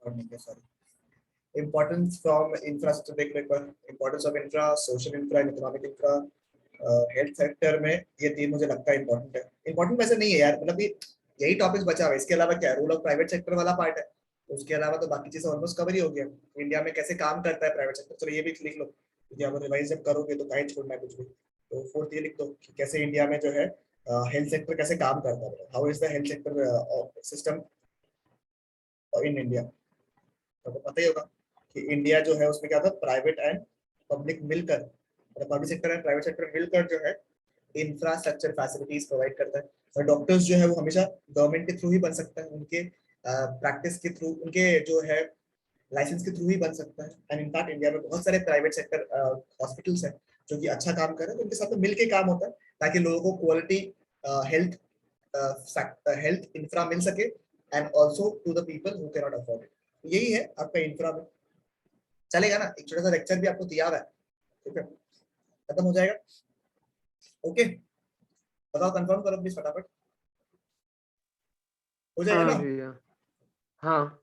और नहीं sorry, importance from infrastructure देख लो एक बार, importance of infra, social infra, economic infra, health sector में ये तीन मुझे लगता है इंपॉर्टेंट है। इंपॉर्टेंट वैसे नहीं है यार, मतलब ये यही टॉपिक्स बचा हुआ है, इसके अलावा क्या है, रूल ऑफ प्राइवेट सेक्टर वाला पार्ट है, उसके अलावा तो बाकी चीजें ऑलमोस्ट कवर ही हो गया। इंडिया में कैसे काम करता है प्राइवेट सेक्टर, चलो ये भी लिख लो, क्योंकि आप रिवाइज जब करोगे तो कहीं छोड़ना है कुछ भी। तो फोर्थ ये लिख दो कि कैसे इंडिया में जो है हेल्थ सेक्टर कैसे काम करता है, how is the health sector system in India. तो पता ही होगा कि इंडिया जो है उसमें क्या था, प्राइवेट एंड पब्लिक मिलकर, मतलब public sector and private sector मिलकर जो है इंफ्रास्ट्रक्चर फैसिलिटीज प्रोवाइड करता है। और डॉक्टर्स जो है वो हमेशा गवर्नमेंट के थ्रू ही बन सकता है, उनके प्रैक्टिस के थ्रू, उनके जो है लाइसेंस के थ्रू ही बन सकता है। एंड इनफैक्ट इंडिया में बहुत सारे प्राइवेट सेक्टर हॉस्पिटल्स हैं जो कि अच्छा काम कर रहे हैं, तो उनके साथ में मिलके काम होता है ताकि लोगों को क्वालिटी हेल्थ हेल्थ इंफ्रा मिल सके, and also to the people who can not afford it. यही है आपका इंफ्रा में, चलेगा ना। एक छोटा सा लेक्चर भी आपको दिया हुआ है, ठीक है, खत्म हो जाएगा। ओके, बताओ, कंफर्म करो प्लीज फटाफट, हो जाएगा हाँ ना। भैया, हाँ।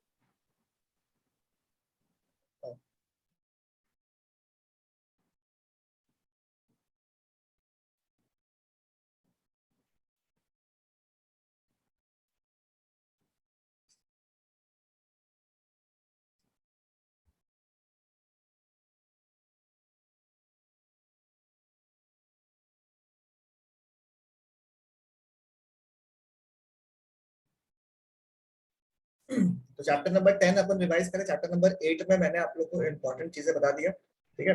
तो चैप्टर नंबर 10 अपन रिवाइज करें। चैप्टर नंबर 8 में मैंने आप लोग को इंपॉर्टेंट चीजें बता दिया, ठीक है।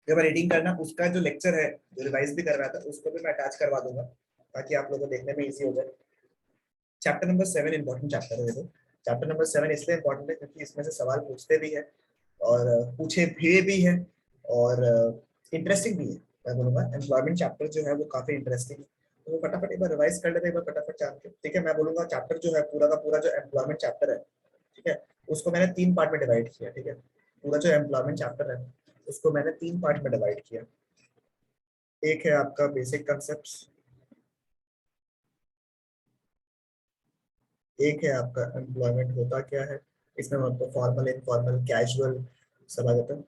जब रीडिंग करना, उसका जो लेक्चर है जो रिवाइज भी कर रहा था उसको भी मैं अटैच करवा दूंगा ताकि आप लोगों को देखने में इजी हो जाए। चैप्टर नंबर 7 इंपॉर्टेंट चैप्टर है देखो। चैप्टर नंबर 7 इसलिए इंपॉर्टेंट है क्योंकि इसमें से सवाल पूछते भी है और पूछे भी है और इंटरेस्टिंग भी है। मैं बोलूंगा एम्प्लॉयमेंट चैप्टर जो है वो काफी इंटरेस्टिंग है, तो फटाफट एक बार रिवाइज कर लेते हैं, एक बार फटाफट जान के, ठीक है। मैं बोलूंगा चैप्टर जो है पूरा का पूरा जो एम्प्लॉयमेंट चैप्टर है, ठीक है, उसको मैंने 3 पार्ट में डिवाइड किया, ठीक है। पूरा जो एम्प्लॉयमेंट चैप्टर है उसको मैंने 3 पार्ट में डिवाइड किया। एक है आपका बेसिक कंसेप्ट, एक है आपका एम्प्लॉयमेंट होता क्या है, इसमें हम आपको फॉर्मल, इनफॉर्मल, कैजुअल सब आ जाता है।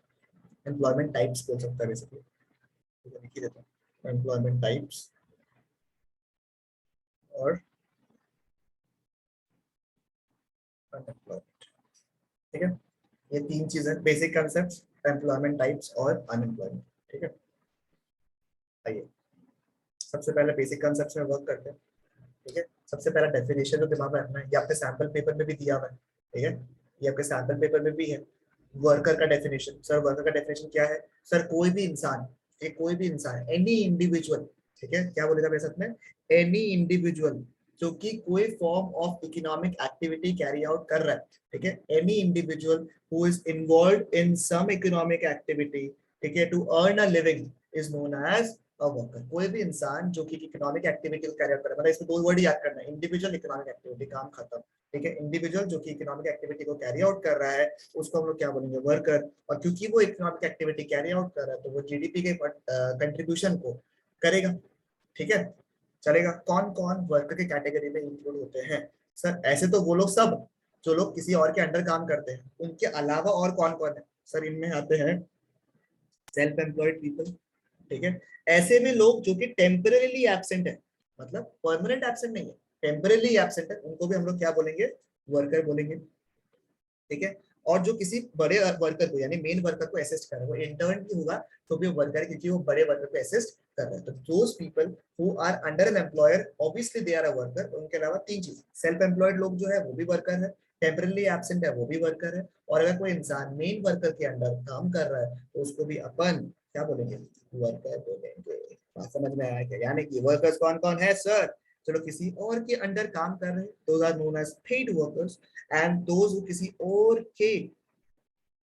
एम्प्लॉयमेंट टाइप्स बोल सकता है बेसिकली, लिख ही देता हूँ, एम्प्लॉयमेंट टाइप्स और अनएम्प्लॉयमेंट, ठीक है। ये 3 चीजें, बेसिक कंसेप्ट, एम्प्लॉयमेंट टाइप्स और अनएम्प्लॉयमेंट, ठीक है। आइए सबसे पहले बेसिक कंसेप्ट में वर्क करते हैं, ठीक है। सबसे पहला डेफिनेशन जो दिमाग में रखना है, ये आपके सैंपल पेपर में भी दिया हुआ है, ठीक है, ये आपके सैंपल पेपर में भी है। वर्कर का डेफिनेशन, सर वर्कर का डेफिनेशन क्या है, सर कोई भी इंसान, एक कोई भी इंसान, एनी इंडिविजुअल, ठीक है, क्या बोलेगा मेरे साथ में, एनी इंडिविजुअल जो कि कोई form of economic activity carry out कर रहा है, ठीक है, any individual who is involved in some economic activity, ठीक है, to earn a living is known as a worker. कोई भी इंसान जो कि इकोनॉमिक एक्टिविटी को कैरी आउट कर रहा है, मतलब इसमें 2 वर्ड याद करना है, इंडिविजुअल, इकोनॉमिक एक्टिविटी, काम खत्म, ठीक है। इंडिविजुअल जो कि इकोनॉमिक एक्टिविटी को कैरी आउट कर रहा है उसको हम लोग क्या बोलेंगे, वर्कर। और क्योंकि वो इकोनॉमिक एक्टिविटी कैरी आउट कर रहा है तो वो जीडीपी के कंट्रीब्यूशन को करेगा, ठीक है, चलेगा। कौन कौन वर्कर की कैटेगरी में इंक्लूड होते हैं, सर ऐसे तो वो लोग सब जो लोग किसी और के अंडर काम करते हैं, उनके अलावा और कौन कौन है, सर इनमें आते हैं सेल्फ एम्प्लॉयड पीपल, ठीक है। ऐसे भी लोग जो कि टेम्परेली एब्सेंट है, मतलब परमानेंट एब्सेंट नहीं है, टेम्परेली एब्सेंट है, उनको भी हम लोग क्या बोलेंगे, वर्कर बोलेंगे, ठीक है। और जो किसी बड़े वर्कर को, यानी मेन वर्कर को असिस्ट कर रहा है, वो इंटर्न भी होगा तो भी वर्कर है क्योंकि वो बड़े वर्कर को असिस्ट कर रहा है। तो those people who are under an employer obviously they are a worker. उनके अलावा 3 चीज, सेल्फ एम्प्लॉयड लोग जो है वो भी वर्कर है, टेम्परली एब्सेंट है वो भी वर्कर है, और अगर कोई इंसान मेन वर्कर के अंडर काम कर रहा है तो उसको भी अपन क्या बोलेंगे, वर्कर बोलेंगे। बात समझ में आया क्या, यानी कि वर्कर्स कौन कौन है सर, चलो किसी और के अंडर काम कर रहे हैं, those are known as paid workers, and those किसी और के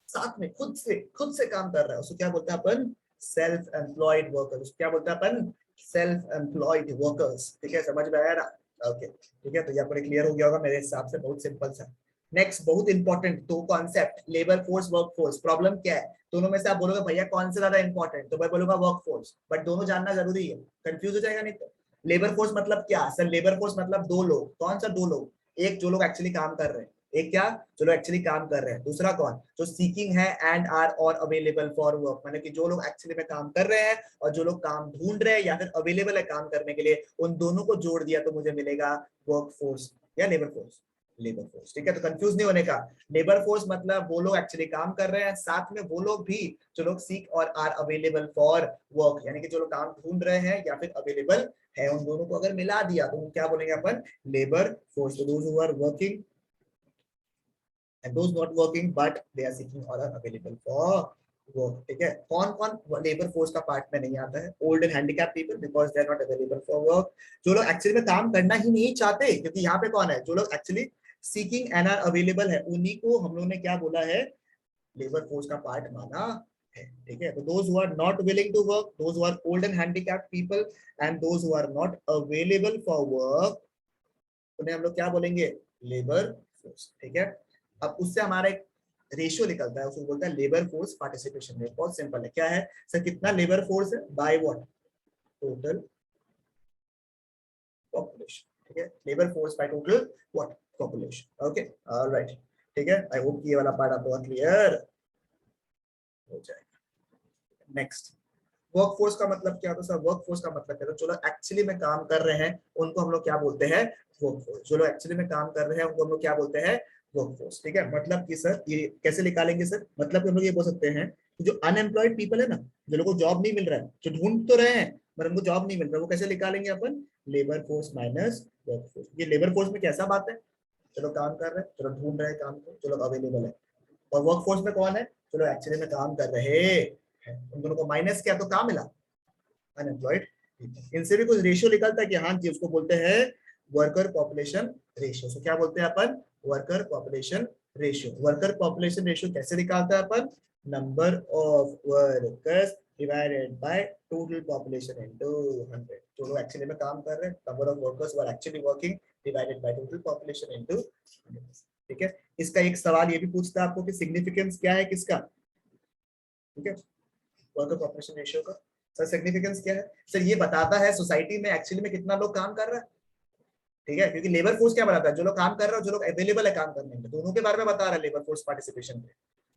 साथ में खुद से काम कर रहा है उसको क्या बोलते हैं अपन, सेल्फ एम्प्लॉयड वर्कर्स। क्या बोलते हैं अपन, सेल्फ एम्प्लॉयड वर्कर्स, ठीक है, समझ में आया ना। ओके ठीक है, तो ये आपको क्लियर हो गया होगा मेरे हिसाब से, बहुत सिंपल सा। नेक्स्ट बहुत important 2 concept, labour force, work force. Problem क्या है, दोनों में से आप बोलोगे भैया कौन से ज्यादा इंपॉर्टेंट, तो मैं बोलूंगा वर्क फोर्स, बट दोनों जानना जरूरी है, कंफ्यूज हो जाएगा नहीं तो। लेबर फोर्स मतलब क्या सर, लेबर फोर्स मतलब 2 लोग, कौन सा 2 लोग, एक जो लोग एक्चुअली काम कर रहे हैं, एक क्या, जो लोग एक्चुअली काम कर रहे हैं, दूसरा कौन, जो सीकिंग है एंड आर और अवेलेबल फॉर वर्क, माने कि जो लोग एक्चुअली में काम कर रहे हैं और जो लोग काम ढूंढ रहे हैं या फिर अवेलेबल है काम करने के लिए, उन दोनों को जोड़ दिया तो मुझे मिलेगा वर्क फोर्स या लेबर फोर्स। लेबर फोर्स, ठीक है, तो कंफ्यूज नहीं होने का। लेबर फोर्स मतलब वो लोग एक्चुअली काम कर रहे हैं, साथ में वो लोग भी जो लोग सीक और आर अवेलेबल फॉर वर्क, यानी कि जो लोग काम ढूंढ रहे हैं या फिर अवेलेबल है, उन दोनों को अगर मिला दिया तो क्या बोलेंगे अपन, labour force. Those who are working and those not working but they are seeking or are available for work, ठीक है। कौन कौन लेबर फोर्स का पार्ट में नहीं आता है, old and handicap people because they are not available for work, जो लोग एक्चुअली में काम करना ही नहीं चाहते, क्योंकि यहाँ पे कौन है, जो लोग actually seeking and are available है, उन्हीं को हम लोगों ने क्या बोला है, लेबर फोर्स का पार्ट माना है, ठीक है। तो those who are not willing to work, those who are old and handicap people and those who are not available for work, उन्हें हम लोग क्या बोलेंगे, लेबर फोर्स, ठीक है। अब उससे हमारा एक रेशियो निकलता है, उसको बोलता है लेबर फोर्स पार्टिसिपेशन रेट। बहुत सिंपल है, क्या है सर, कितना लेबर फोर्स है बाय व्हाट, टोटल पॉपुलेशन, ठीक है, labour force by total what, population, okay, alright, ठीक है। आई होप ये वाला पार्ट आपको क्लियर हो जाएगा। नेक्स्ट, वर्कफोर्स का मतलब क्या होता है सर, वर्कफोर्स का मतलब क्या है, जो लोग एक्चुअली में काम कर रहे हैं उनको हम लोग क्या बोलते हैं, वर्कफोर्स। जो लोग एक्चुअली में काम कर रहे हैं उनको हम लोग क्या बोलते हैं, वर्कफोर्स, ठीक है। मतलब कि सर ये कैसे निकालेंगे सर, मतलब हम लोग ये बोल सकते हैं कि जो अनएम्प्लॉयड पीपल है ना, जो लोगों को जॉब नहीं मिल रहा है, जो ढूंढ तो रहे हैं पर उनको जॉब नहीं मिल रहा, वो कैसे निकालेंगे अपन, लेबर फोर्स माइनस वर्कफोर्स। ये लेबर फोर्स में कैसा बात है, चलो काम कर रहे हैं, चलो ढूंढ रहे हैं काम को, चलो अवेलेबल है, और वर्कफोर्स में कौन है, चलो एक्चुअली में काम कर रहे हैं, उन दोनों को माइनस किया तो काम मिला, अनएम्प्लॉयड। इनसे भी कुछ रेशियो निकलता है कि हाँ जी, उसको बोलते हैं वर्कर पॉपुलेशन रेशियो। सो क्या बोलते हैं अपन, worker population ratio. Worker population ratio कैसे निकालता है अपन, number of workers divided by total population into 100। जो लोग एक्चुअली में काम कर रहे हैं, number of workers who are actually working divided by total population into 100, ठीक है। इसका एक सवाल ये भी पूछता है आपको कि सिग्निफिकेंस क्या है किसका, ठीक है, वर्कर पॉपुलेशन रेशियो का। सर सिग्निफिकेंस क्या है, सर ये बताता है सोसाइटी में एक्चुअली में कितना लोग काम कर रहा है, ठीक है, क्योंकि लेबर फोर्स क्या बताता है, जो लोग काम कर रहे हैं और जो लोग अवेलेबल है काम करने में, दोनों के बारे में बता रहा है लेबर फोर्स पार्टिसिपेशन में।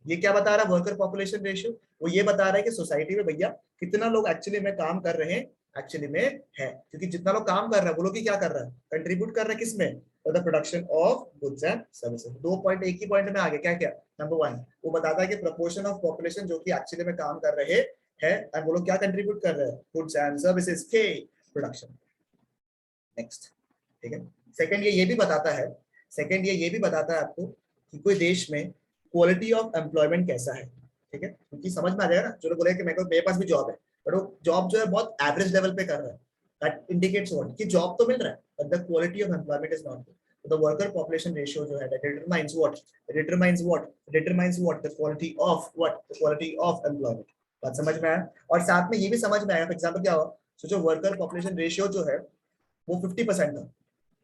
ये क्या बता रहा है, वर्कर पॉपुलेशन रेशियो, वो ये बता रहा है कि सोसाइटी में भैया कितना लोग एक्चुअली में काम कर रहे हैं, एक्चुअली में है, क्योंकि जितना लोग काम कर रहे हैं वो लोग ही क्या कर रहा है, कंट्रीब्यूट कर रहे हैं किसमें, the production of goods and services. 2 point एक ही पॉइंट में आगे क्या क्या, नंबर 1 वो बताता है कि प्रोपोर्शन ऑफ पॉपुलेशन जो कि एक्चुअली में काम कर रहे हैं और वो लोग क्या कंट्रीब्यूट कर रहे हैं, गुड्स एंड सर्विसेज के प्रोडक्शन। नेक्स्ट, ठीक है। सेकंड ये भी बताता है, सेकंड ये भी बताता है आपको कि कोई देश में क्वालिटी ऑफ एम्प्लॉयमेंट कैसा है, ठीक है, क्योंकि समझ में आ जाएगा ना, चलो बोले कि मेरे पास भी जॉब है पर वो जॉब जो है बहुत एवरेज लेवल पे कर रहा है, दैट इंडिकेट्स व्हाट, कि जॉब तो मिल रहा है but the quality of employment is not good. तो द वर्कर पॉपुलेशन रेशियो जो है that determines what the quality of employment. बात समझ में आया, और साथ में ये भी समझ में आया, फॉर एग्जांपल क्या हुआ, सोचो वर्कर पॉपुलेशन रेशियो जो है वो 50% था,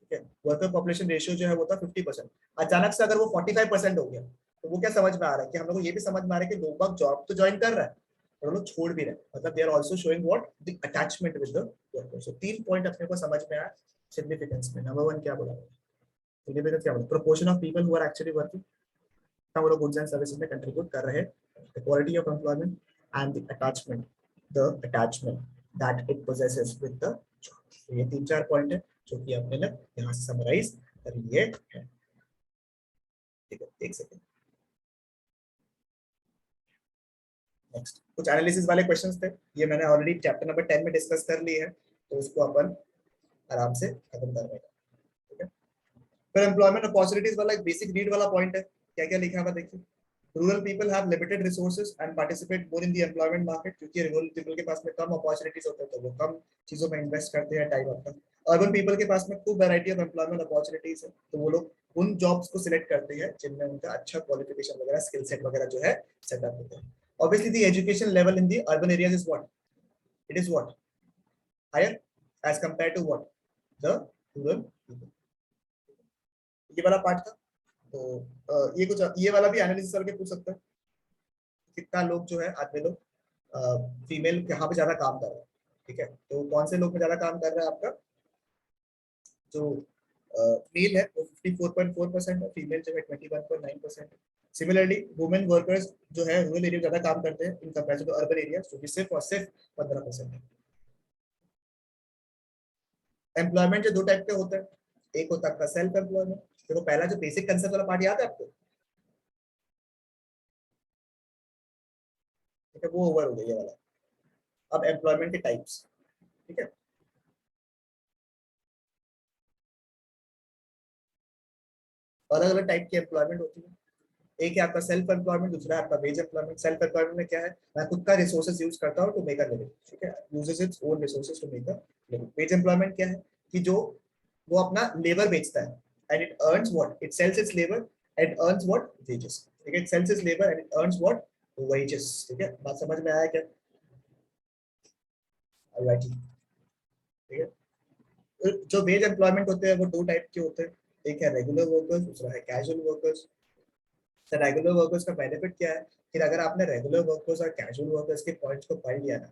ठीक है, वर्कर पॉपुलेशन रेशियो जो है वो था 50%, अचानक से अगर वो 45% हो गया तो वो क्या समझ में आ रहा है कि हम लोग को ये भी समझ में आ रहा है कि लोग बाग जॉब तो ज्वाइन कर रहा है और लोग छोड़ भी रहे हैं, मतलब they are also showing what, the attachment with the worker. So 3 point अपने को समझ में आया सिग्निफिकेंस में। नंबर 1 क्या बोला, सिग्निफिकेंस क्या बोला, proportion of people who are actually working, वो लोग गुड्स एंड सर्विसेज में कंट्रीब्यूट कर रहे हैं, the quality of employment and the attachment that it possesses with the job. ये 3-4 पॉइंट है जो कि हमने ना यहाँ से समराइज कर लिए हैं, ठीक है। एक सेकंड, नेक्स्ट कुछ एनालिसिस वाले क्वेश्चंस थे, ये मैंने ऑलरेडी चैप्टर नंबर 10 में डिस्कस कर लिए हैं, तो उसको अपन आराम से खत्म करने का, ठीक है। फिर एम्प्लॉयमेंट अपॉर्चुनिटीज वाला एक बेसिक रीड वाला पॉइंट है, क्या क्या लिखा हुआ देखिए, rural people have limited resources and participate more in the employment market, क्योंकि रूरल पीपल के पास में कम अपॉर्चुनिटीज होते हैं तो वो कम चीजों में इन्वेस्ट करते हैं टाइम अपना। अर्बन पीपल के पास में खूब वैरायटी ऑफ एम्प्लॉयमेंट अपॉर्चुनिटीज है, तो वो लोग उन जॉब्स को सिलेक्ट करते हैं जिनमें उनका अच्छा क्वालिफिकेशन वगैरह स्किल सेट वगैरह जो है सेटअप होता है। Obviously, the education level in the urban areas is what? It is what? Higher as compared to what? The rural people. ये वाला पार्ट था, तो ये कुछ ये वाला भी एनालिसिस करके पूछ सकते हैं, कितना लोग जो है आदमी लोग फीमेल यहाँ पे ज्यादा काम कर रहे हैं, ठीक है, तो कौन से लोग में ज्यादा काम कर रहे हैं, आपका जो मेल है वो 54.4% है, फीमेल जो है 21.9%। सिमिलरली वुमेन वर्कर्स जो है रूरल एरिया ज्यादा काम करते हैं in comparison to urban area, जो कि सिर्फ और सिर्फ 15% है। एम्प्लॉयमेंट जो दो टाइप के होते हैं, एक होता है आपका सेल्फ एम्प्लॉयमेंट। देखो पहला जो बेसिक कंसेप्ट वाला पार्ट याद है आपको, ठीक है, वो ओवर हो गया ये वाला। अब एम्प्लॉयमेंट के टाइप्स, ठीक है, अलग अलग टाइप की एम्प्लॉयमेंट होती है। एक है आपका सेल्फ एम्प्लॉयमेंट, दूसरा है आपका वेज एम्प्लॉयमेंट। सेल्फ एम्प्लॉयमेंट में क्या है, मैं खुद का रिसोर्सेज यूज करता हूँ टू मेक अ लिविंग, ठीक है, uses its own resources to make a living. Wage employment क्या है कि जो वो अपना लेबर बेचता है and it earns what, it sells its labour and earns what, wages, ठीक है, it sells its labour and it earns what, wages, ठीक है, बात समझ में आया क्या? ऑलराइट, ठीक है। तो जो वेज एम्प्लॉयमेंट होते हैं वो दो टाइप के होते हैं, एक है रेगुलर वर्कर्स, दूसरा है कैजुअल वर्कर्स। तो रेगुलर वर्कर्स का बेनिफिट क्या है कि अगर आपने रेगुलर वर्कर्स और कैजुअल वर्कर्स के पॉइंट्स को पढ़ लिया ना,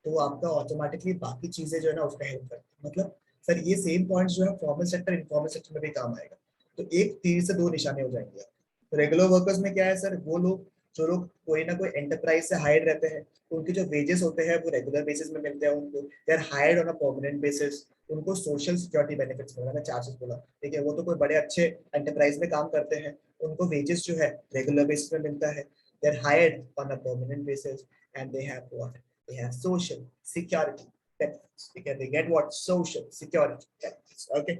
तो आपका ऑटोमेटिकली बाकी चीजें जो है ना उसमें हेल्प करती है। मतलब सर ये सेम पॉइंट्स जो है फॉर्मल सेक्टर इनफॉर्मल सेक्टर में भी काम आएगा, तो एक तीर से दो निशाने हो जाएंगे। तो रेगुलर वर्कर्स में क्या है सर, वो लोग जो लोग कोई ना कोई एंटरप्राइज से हायर रहते हैं, तो उनके जो वेजेस होते हैं वो रेगुलर बेसिस में मिलते हैं उनको, they are hired on a permanent basis. उनको सोशल सिक्योरिटी बेनिफिट्स मिल रहा है, चार्जेस बोला, ठीक है, वो तो कोई बड़े अच्छे एंटरप्राइज में काम करते हैं, उनको वेजेस जो है रेगुलर बेसिस में मिलता है, they are hired on a permanent basis and they have what, they have social security benefits, ठीक है, they get what, social security benefits, okay.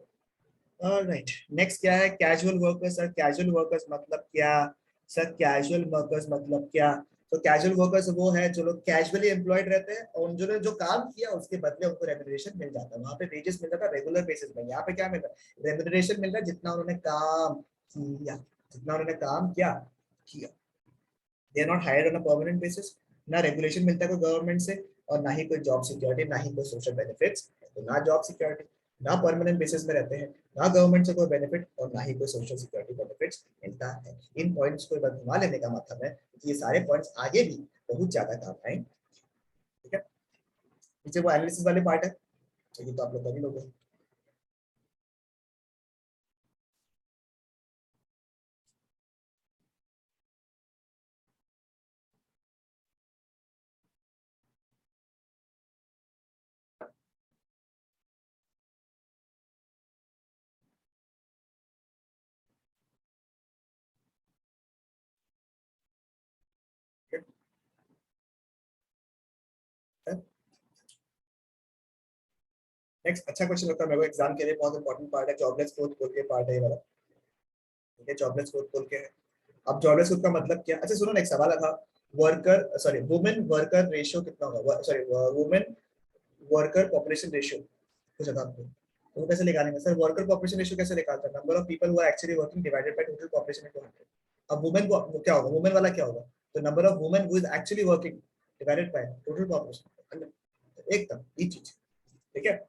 Alright, next क्या है, casual workers. Sir casual workers मतलब क्या? Sir casual workers मतलब क्या? तो casual workers वो है जो लोग कैजुअली एम्प्लॉयड रहते हैं और उन्होंने जो काम किया उसके बदले उनको रेम्युनरेशन मिल जाता है, वहां पे वेजेस मिल जाता है रेगुलर बेसिस में। यहाँ पे क्या मिल रहा है, रेम्युनरेशन मिल रहा है जितना उन्होंने काम किया, जितना उन्होंने काम क्या किया। They are not hired on a permanent basis, ना रेगुलेशन मिलता है कोई गवर्नमेंट से, और ना ही कोई जॉब सिक्योरिटी, ना ही कोई सोशल बेनिफिट्स। तो ना जॉब सिक्योरिटी, ना परमानेंट बेसिस में रहते हैं, ना गवर्नमेंट से कोई बेनिफिट और ना ही कोई सोशल सिक्योरिटी बेनिफिट्स मिलता है। इन पॉइंट्स को घुमा लेने का मतलब है कि ये सारे पॉइंट्स आगे भी बहुत ज्यादा काम आएंगे, ठीक है। नीचे वो एनालिसिस वाले पार्ट है, तो ये तो आप लोग कर ही लोगे। नेक्स्ट अच्छा क्वेश्चन लगता है मेरे को एग्जाम के लिए, बहुत इंपॉर्टेंट पार्ट है, जॉबलेस ग्रोथ बोल के पार्ट है ये वाला, ठीक है, जॉबलेस ग्रोथ बोल के है। अब जॉबलेस ग्रोथ का मतलब क्या? अच्छा सुनो ना, एक सवाल था, worker sorry women worker ratio कितना होगा, sorry women worker population ratio पूछा था आपको, तो वो कैसे निकालेंगे सर? वर्कर पॉपुलेशन रेशियो कैसे निकालते हैं? Number of people who are actually working divided by total population into 100। अब वुमेन को क्या होगा, वुमेन वाला क्या होगा, तो number of women who is actually working divided by total population, एकदम ये चीज, ठीक है।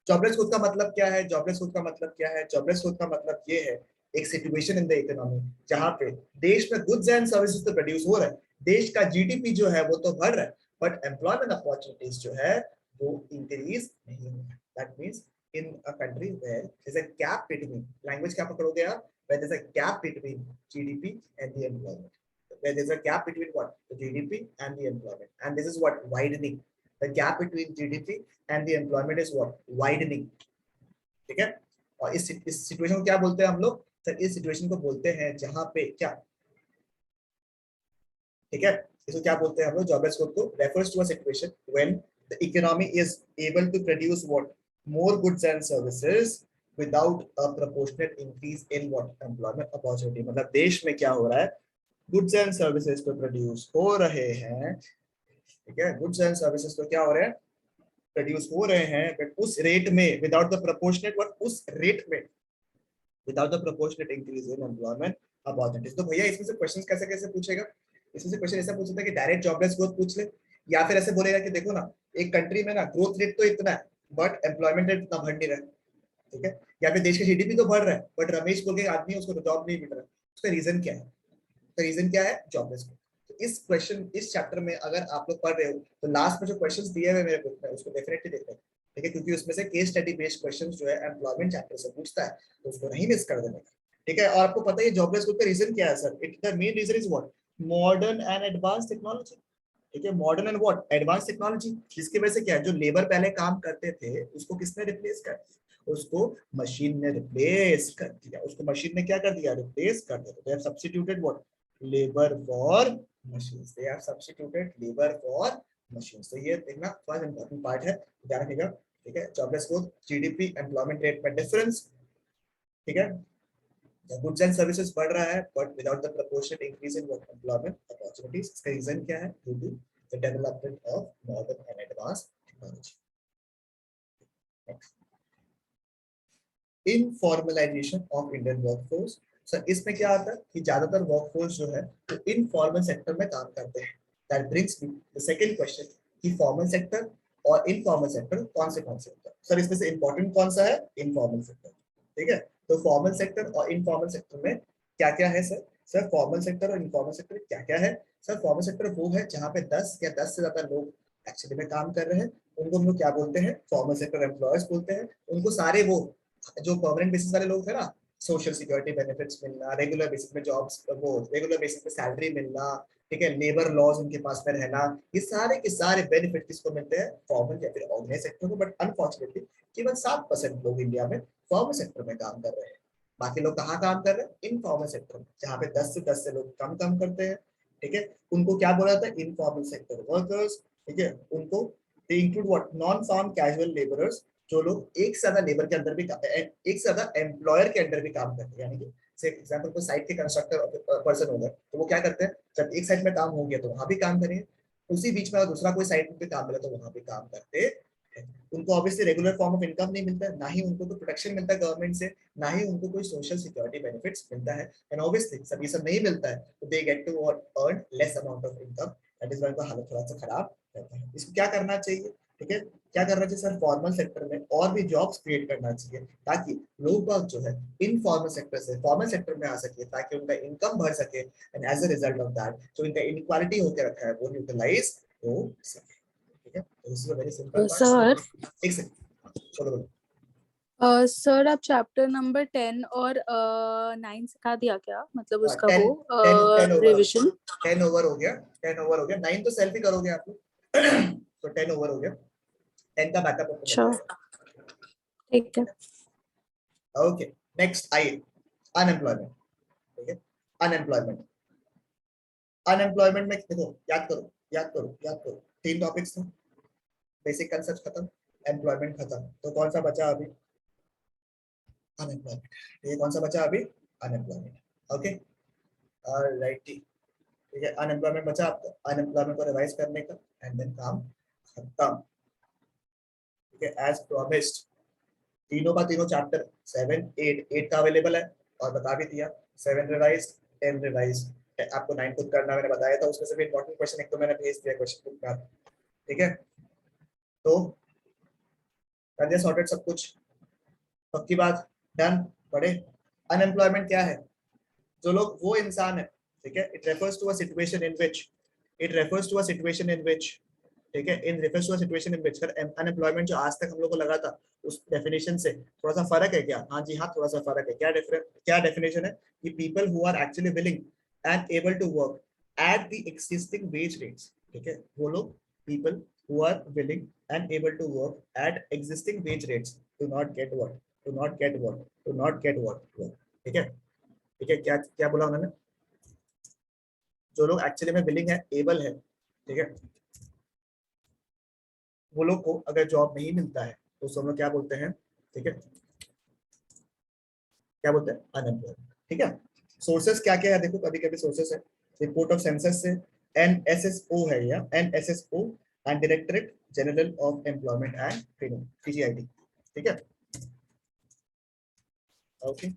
जॉबलेस ग्रोथ का मतलब क्या है? जॉबलेस ग्रोथ का मतलब क्या है? जॉबलेस ग्रोथ का मतलब ये है एक सिचुएशन इन द इकोनॉमी जहां पे देश में गुड्स एंड सर्विसेज तो प्रोड्यूस हो रहा है, देश का जीडीपी जो है वो तो बढ़ रहा है, बट एम्प्लॉयमेंट अपॉर्चुनिटीज जो है वो इंक्रीज नहीं हो रहा है। That means in a country where there is a gap between, language क्या पकड़ोगे आप, where there is a gap between GDP and the employment, where there's a gap between what, the GDP and the employment, and this is what, widening. The gap between GDP and the employment is what, widening, ठीक है। और इस situation को क्या बोलते हैं हम लोग सर? इस सिचुएशन को बोलते हैं जहां पे क्या, ठीक है, इसको क्या बोलते हैं हम लोग? जॉबलेस ग्रोथ को refers to a situation when the economy is able to produce what, more goods and services without a proportionate increase in what, employment opportunity. मतलब देश में क्या हो रहा है, गुड्स एंड सर्विसेज तो प्रोड्यूस हो रहे हैं, ठीक है, गुड्स एंड सर्विसेज तो क्या हो रहे हैं, प्रोड्यूस हो रहे हैं, बट उस रेट में विदाउट द प्रोपोर्शनेट, बट उस रेट में without the proportionate increase in employment opportunities. तो भैया इसमें से क्वेश्चन कैसे कैसे पूछेगा? इसमें से क्वेश्चन ऐसा पूछ सकता है कि डायरेक्ट जॉबलेस ग्रोथ पूछ ले, या फिर ऐसे बोलेगा कि देखो ना, एक कंट्री में ना ग्रोथ रेट तो इतना है बट एम्प्लॉयमेंट रेट इतना बढ़ नहीं रहा है, ठीक है, या फिर देश का जीडीपी तो बढ़ रहा है बट रमेश बोल के आदमी उसको जॉब नहीं मिल रहा है, उसका रीजन क्या है? तो रीजन क्या है? Jobless growth. तो इस क्वेश्चन, इस चैप्टर में अगर आप लोग पढ़ रहे हो तो लास्ट में जो क्वेश्चंस दिए हुए मेरे बुक में उसको डेफिनेटली देखना। ठीक है, क्योंकि उसमें से केस स्टडी बेस्ड क्वेश्चन जो है एम्प्लॉयमेंट चैप्टर से पूछता है, तो उसको नहीं मिस कर देने का। ठीक है, और आपको पता है जॉबलेस ग्रुप का रीजन क्या है sir? It the main reason is what? Modern and advance technology. ठीक है, modern and what? Advance technology, जिसकी वजह से क्या है, जो लेबर पहले काम करते थे उसको किसने रिप्लेस कर दिया? उसको मशीन ने रिप्लेस कर दिया। उसको मशीन ने क्या कर दिया? रिप्लेस कर दिया। They have substituted what? Labour for machines. They have substituted labour for machines. तो ये देखना बहुत इंपॉर्टेंट पार्ट है, ध्यान रखिएगा। ठीक है, jobless growth, GDP, employment rate में डिफरेंस। ठीक है, गुड्स एंड सर्विसेज बढ़ रहा है but without the proportionate increase in employment opportunities. इसका रीजन क्या है? Due to the development of modern and advance technology. Informalisation of Indian workforce. Sir इसमें क्या आता है कि ज्यादातर वर्कफोर्स जो है वो इनफॉर्मल सेक्टर में काम करते हैं। That brings me the second question कि फॉर्मल सेक्टर और इनफॉर्मल सेक्टर कौन से होते हैं? सर इसमें से इंपॉर्टेंट कौन सा है? Informal sector. ठीक है, तो फॉर्मल सेक्टर और इनफॉर्मल सेक्टर में क्या क्या है सर? सर फॉर्मल सेक्टर और इनफॉर्मल सेक्टर क्या क्या है? सर फॉर्मल सेक्टर वो है जहाँ पे 10 या 10 से ज्यादा लोग एक्चुअली में काम कर रहे हैं, उनको हम लोग क्या बोलते हैं? फॉर्मल सेक्टर एम्प्लॉयर्स बोलते हैं। उनको सारे वो जो परमानेंट बेसिस वाले लोग थे ना, सोशल सिक्योरिटी बेनिफिट्स मिलना, रेगुलर बेसिस में जॉब्स, वो रेगुलर बेसिस में सैलरी मिलना, ठीक है, लेबर लॉज उनके पास में रहना, ये सारे के सारे बेनिफिट किसको मिलते हैं? फॉर्मल या फिर ऑर्गेनाइज सेक्टर को। बट अनफॉर्चुनेटली केवल 7% लोग इंडिया में फॉर्मल सेक्टर में काम कर रहे हैं। बाकी लोग कहाँ काम कर रहे हैं? इनफॉर्मल सेक्टर में, जहाँ पे 10 से लोग कम काम करते हैं। ठीक है, उनको क्या बोला जाता है? Informal sector workers. ठीक है, उनको they include what? Non farm casual labourers, जो लोग एक से ज्यादा लेबर के अंदर भी, एक से ज्यादा एम्प्लॉयर के अंदर भी काम करते हैं। यानी कि से एग्जांपल को साइट के कंस्ट्रक्टर पर्सन हो गए, तो वो क्या करते हैं? जब एक साइट में काम हो गया तो वहां भी काम करेंगे, उसी बीच में दूसरा कोई साइट पे काम मिला तो वहां भी काम करते हैं। उनको obviously regular form of income नहीं मिलता है, ना ही उनको कोई प्रोटेक्शन मिलता है गवर्नमेंट से, ना ही उनको कोई सोशल सिक्योरिटी बेनिफिट्स मिलता है। एंड ऑब्वियसली सब ये सब नहीं मिलता है तो they get to earn less amount of income. That is why उनका हालत थोड़ा सा खराब रहता है। इसको क्या करना चाहिए? ठीक है, क्या करना चाहिए सर? फॉर्मल सेक्टर में और भी जॉब्स क्रिएट करना चाहिए ताकि लोग बाग जो है इनफॉर्मल सेक्टर से फॉर्मल सेक्टर में आ सके, ताकि उनका इनकम बढ़ सके। And as a result of that जो इनका इनक्वालिटी होकर रखा है वो न्यूट्रलाइज हो सके। ठीक है, तो this is a very simple sir part. एक सेकंड, बोलो बोलो। सर आप चैप्टर नंबर 10 और 9 सिखा दिया क्या? मतलब उसका 10 वो 10 ओवर, रिविजन। 10 ओवर हो गया, 10 ओवर हो गया। 9 तो सेल्फ ही करोगे आप लोग। तो 10 ओवर हो गया, 10 का बैकअप आपको मिल अच्छा, जाएगा। ठीक है। ओके, नेक्स्ट आइए, अनएम्प्लॉयमेंट। ठीक है, अनएम्प्लॉयमेंट। अनएम्प्लॉयमेंट में देखो, याद करो याद करो याद करो, 3 टॉपिक्स थे। बेसिक कंसेप्ट खत्म, एम्प्लॉयमेंट खत्म, तो कौन सा बचा अभी? अनएम्प्लॉयमेंट। ये कौन सा बचा अभी? अनएम्प्लॉयमेंट। ओके, ऑलराइट, ठीक है, अनएम्प्लॉयमेंट बचा आपको, अनएम्प्लॉयमेंट को रिवाइज करने का एंड देन काम खत्म। ठीक है, एज प्रॉमिस्ड तीनों का तीनों चैप्टर 7 8 8 का अवेलेबल है और बता भी दिया। 7 रिवाइज, 10 रिवाइज, आपको 9 खुद करना मैंने बताया था। उसमें से भी इंपॉर्टेंट क्वेश्चन एक तो मैंने भेज दिया क्वेश्चन बुक में। ठीक है, तो कर दिया सॉर्टेड सब कुछ, पक्की बात, डन। बड़े, अनएम्प्लॉयमेंट क्या है? जो लोग, वो इंसान है, ठीक है, it refers to a situation in which, it refers to a situation in which, ठीक है, in refers to a situation in which. Unemployment जो आज तक हम लोग को लगा था उस डेफिनेशन से थोड़ा सा फर्क है क्या? हाँ जी हाँ, थोड़ा सा फर्क है। क्या डेफिनेशन है? कि people who are actually willing and able to work at the existing wage rates. ठीक है, वो लोग, people who are willing and able to work at existing wage rates do not get work, do not get work, do not get work. ठीक है, ठीक है, क्या क्या बोला उन्होंने? जो लोग एक्चुअली में विलिंग है, एबल है, ठीक है, वो लोग को अगर जॉब नहीं मिलता है तो उसको हम लोग क्या बोलते हैं? ठीक है, क्या बोलते हैं? अनएम्प्लॉयड। ठीक है, सोर्सेस क्या क्या है देखो, कभी कभी सोर्सेस है रिपोर्ट ऑफ सेंसस से, एनएसएसओ है या NSSO and directorate general of employment and training, PGIT. ठीक है, ओके,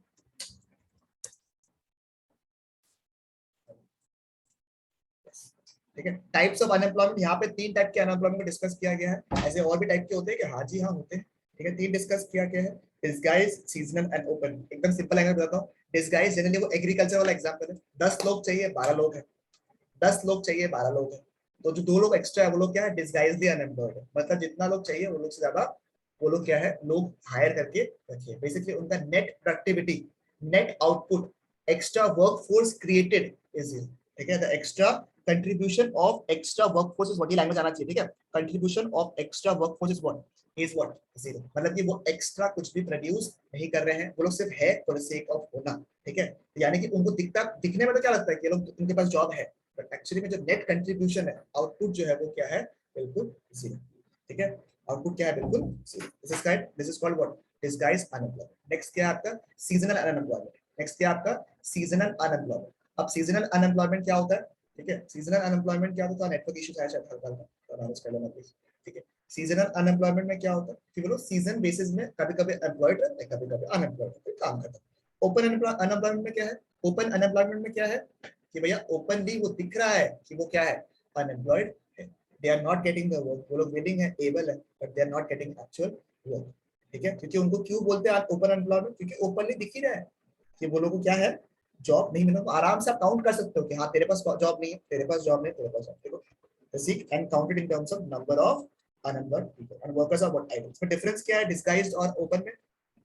ठीक है। टाइप्स ऑफ अनएम्प्लॉयमेंट, यहाँ पे 3 टाइप के अनएम्प्लॉयमेंट को डिस्कस किया गया है। ऐसे और भी टाइप के होते हैं कि हाँ जी हाँ होते हैं, ठीक है, 3 डिस्कस किया गया है। Disguise, seasonal and open. एकदम सिंपल लैंग्वेज बताता हूँ। डिस्गाइज जनरली वो एग्रीकल्चर वाला एग्जांपल है, 10 लोग चाहिए 12 लोग हैं, 10 लोग चाहिए 12 लोग हैं, तो जो 2 लोग एक्स्ट्रा है वो लोग क्या है? डिस्गाइजली अनएम्प्लॉयड है, मतलब जितना लोग चाहिए वो लोग से ज्यादा वो लोग क्या है, लोग हायर करके रखिए। बेसिकली उनका net productivity, net output, extra workforce created is zero. ठीक है, the extra contribution of extra workforce is what, ये लैंग्वेज आना चाहिए। ठीक है, contribution of extra workforce is what zero. मतलब कि वो एक्स्ट्रा कुछ भी प्रोड्यूस नहीं कर रहे हैं, वो लोग सिर्फ है फॉर द सेक ऑफ होना। ठीक है, यानी कि उनको दिखने में तो क्या लगता है कि ये लोग, उनके पास जॉब है, बट एक्चुअली में जो नेट कंट्रीब्यूशन है, आउटपुट जो है वो क्या है, बिल्कुल जीरो। ठीक है, आउटपुट क्या है, बिल्कुल zero. This is called what, disguise unemployment. Next क्या है आपका, सीजनल अनएम्प्लॉयमेंट। नेक्स्ट क्या है आपका, सीजनल अनएम्प्लॉयमेंट। अब सीजनल अनएम्प्लॉयमेंट क्या होता है, ठीक है, सीजनल अनएम्प्लॉयमेंट क्या होता है, नेटवर्क इशू है शायद हल्का हल्का, तो मैनेज कर लेना प्लीज। ठीक है, सीजनल अनएम्प्लॉयमेंट में क्या होता है कि वो लोग सीजन बेसिस में कभी कभी एम्प्लॉयड रहते हैं, कभी कभी अनएम्प्लॉयड रहते हैं, काम करते हैं। ओपन अनएम्प्लॉयमेंट में क्या है, ओपन अनएम्प्लॉयमेंट में क्या है कि भैया ओपनली वो दिख रहा है कि वो क्या है, अनएम्प्लॉयड है। They are not getting the work, वो लोग विलिंग है, एबल है, but they are not getting actual work. ठीक है, क्योंकि उनको क्यों बोलते हैं ओपन अनएम्प्लॉयमेंट, क्योंकि ओपनली दिख ही रहा है कि वो लोगों को क्या है, जॉब नहीं मिला। आराम से आप काउंट कर सकते हो कि हाँ तेरे पास जॉब नहीं है, तेरे पास जॉब नहीं, तेरे पास जॉब। देखो, seek and count it in terms of number of unemployed people and workers are what items। इसमें डिफरेंस क्या है डिस्गाइज्ड और ओपन में,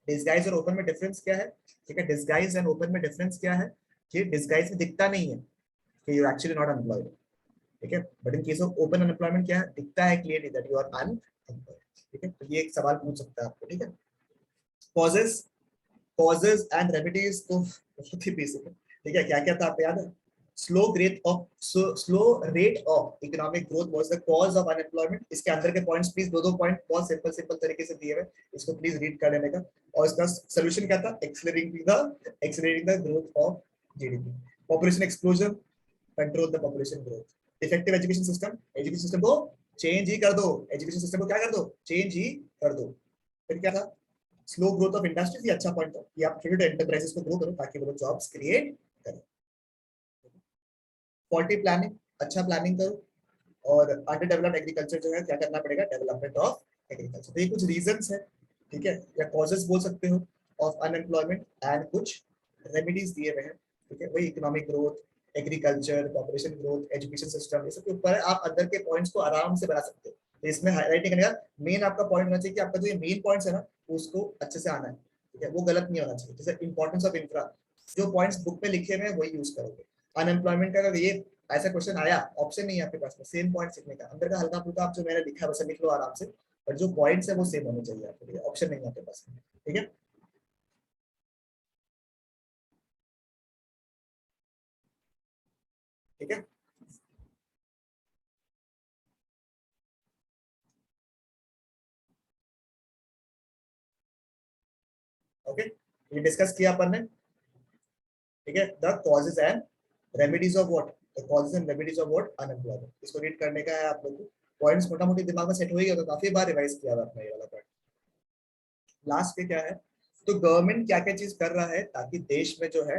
डिस्गाइज और ओपन में डिफरेंस क्या है। ठीक है, डिस्गाइज एंड ओपन में डिफरेंस क्या है कि डिस्गाइज में दिखता नहीं है कि यू एक्चुअली नॉट अनएम्प्लॉयड। ठीक है, but in case of open unemployment क्या है, दिखता है clearly that you are unemployed. ठीक है, तो ये एक सवाल पूछ सकता है आपको। ठीक है, कॉजेस, कॉजेस एंड रेमेडीज तो बहुत ही बेसिक है। ठीक है, क्या क्या था आपको याद है, slow rate of economic growth was the cause of unemployment. इसके अंदर के पॉइंट्स प्लीज, दो पॉइंट बहुत सिंपल सिंपल तरीके से दिए हुए, इसको प्लीज रीड कर लेने का। और इसका सॉल्यूशन क्या था, accelerating the growth of GDP, population explosion, control the population growth, effective education system, education system को चेंज ही कर दो, एजुकेशन सिस्टम को क्या कर दो, चेंज ही कर दो। फिर क्या था, स्लो ग्रोथ ऑफ इंडस्ट्रीज, ये अच्छा पॉइंट था कि आप छोटे एंटरप्राइजेस को ग्रो करो ताकि वो लोग जॉब्स क्रिएट करें। फॉल्टी प्लानिंग, अच्छा प्लानिंग करो। और अंडर डेवलप्ड एग्रीकल्चर जो है क्या करना पड़ेगा, डेवलपमेंट ऑफ एग्रीकल्चर। तो ये कुछ रीजंस है, ठीक है, या कॉजेस बोल सकते हो ऑफ अनएम्प्लॉयमेंट, एंड कुछ रेमेडीज दिए हुए हैं। ठीक है, वही economic growth, agriculture, population growth, education system, ये सब के ऊपर है। आप अंदर के पॉइंट्स को आराम से बना सकते हो। तो इसमें हाईलाइट करने का मेन आपका पॉइंट होना चाहिए कि आपका जो ये मेन पॉइंट्स है ना, उसको अच्छे से आना है। ठीक है, वो गलत नहीं होना चाहिए। जैसे इंपॉर्टेंस ऑफ इंफ्रा, जो पॉइंट्स बुक में लिखे हुए हैं वही यूज करोगे। अनएम्प्लॉयमेंट का अगर ये ऐसा क्वेश्चन आया, ऑप्शन नहीं है आपके पास में सेम पॉइंट लिखने का, अंदर का हल्का फुल्का आप जो मैंने लिखा है वैसे लिख लो आराम से, पर जो पॉइंट्स है वो सेम होने चाहिए आपके लिए, ऑप्शन नहीं है आपके पास। ठीक है, ठीक है, ओके, ये डिस्कस किया अपन ने। ठीक है, the causes and remedies of what, the causes and remedies of what, unemployment. इसको रीड करने का है आप लोगों को, पॉइंट्स मोटा मोटी दिमाग में सेट हो ही गया, तो काफी बार रिवाइज किया था आपने ये वाला पॉइंट। लास्ट पे क्या है, तो गवर्नमेंट क्या क्या चीज कर रहा है ताकि देश में जो है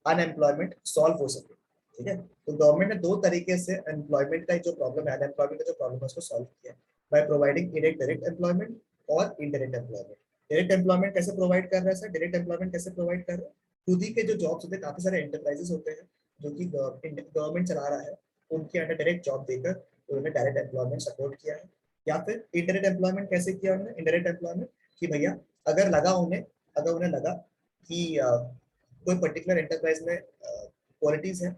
अनएम्प्लॉयमेंट सॉल्व हो सके। ठीक है, तो गवर्नमेंट ने दो तरीके से एम्प्लॉयमेंट का जो प्रॉब्लम है, अनएम्प्लॉयमेंट का जो प्रॉब्लम है उसको सॉल्व किया, बाय प्रोवाइडिंग डायरेक्ट एम्प्लॉयमेंट और इनडायरेक्ट एम्प्लॉयमेंट। डायरेक्ट एम्प्लॉयमेंट कैसे प्रोवाइड कर रहा है सर, डायरेक्ट एम्प्लॉयमेंट कैसे प्रोवाइड कर रहा है, खुद ही के जो जॉब्स होते हैं, काफी सारे एंटरप्राइजेस होते हैं जो कि गवर्नमेंट चला रहा है, उनके अंडर डायरेक्ट जॉब देकर उन्होंने डायरेक्ट एम्प्लॉयमेंट सपोर्ट किया है। या फिर इनडायरेक्ट एम्प्लॉयमेंट कैसे किया उन्होंने, इनडायरेक्ट एम्प्लॉयमेंट कि भैया अगर लगा उन्हें, अगर उन्हें लगा कि कोई पर्टिकुलर एंटरप्राइज में क्वालिटीज है,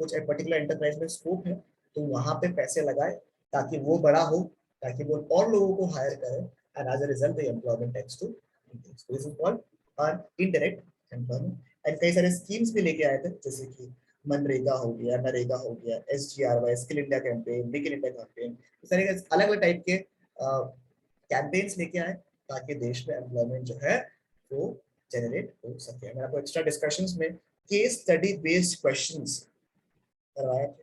कुछ एक पर्टिकुलर एंटरप्राइज में स्कोप है, तो वहां पे पैसे लगाए ताकि वो बड़ा हो, ताकि वो और लोगों को हायर करे, and as a result the employment tends to increase. This is called an indirect employment. And कई सारे स्कीम्स भी लेके आए थे, जैसे कि मनरेगा हो गया, नरेगा हो गया, SGRY, skill India campaign, make in India campaign, इस तरह के अलग अलग टाइप के कैंपेन्स लेके आए ताकि देश में एम्प्लॉयमेंट जो है वो जनरेट हो सके। मैंने आपको एक्स्ट्रा डिस्कशंस में केस स्टडी बेस्ड क्वेश्चंस करवाया था।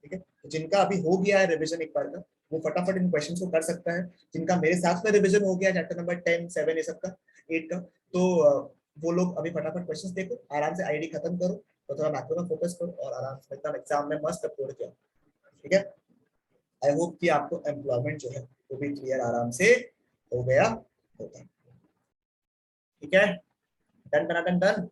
ठीक है, तो जिनका अभी हो गया है रिवीजन एक बार का, वो फटाफट इन क्वेश्चंस को कर सकता है। जिनका मेरे साथ में रिवीजन हो गया चैप्टर नंबर 10, 7 ये सब का, 8 का, तो वो लोग अभी फटाफट क्वेश्चंस देखो, आराम से आईडी खत्म करो और थोड़ा मैथ्स में फोकस करो और आराम से एकदम एग्जाम में मस्त अपलोड किया। ठीक है, आई होप कि आपको एम्प्लॉयमेंट जो है वो भी क्लियर आराम से हो गया होगा। ठीक है, डन डन डन डन।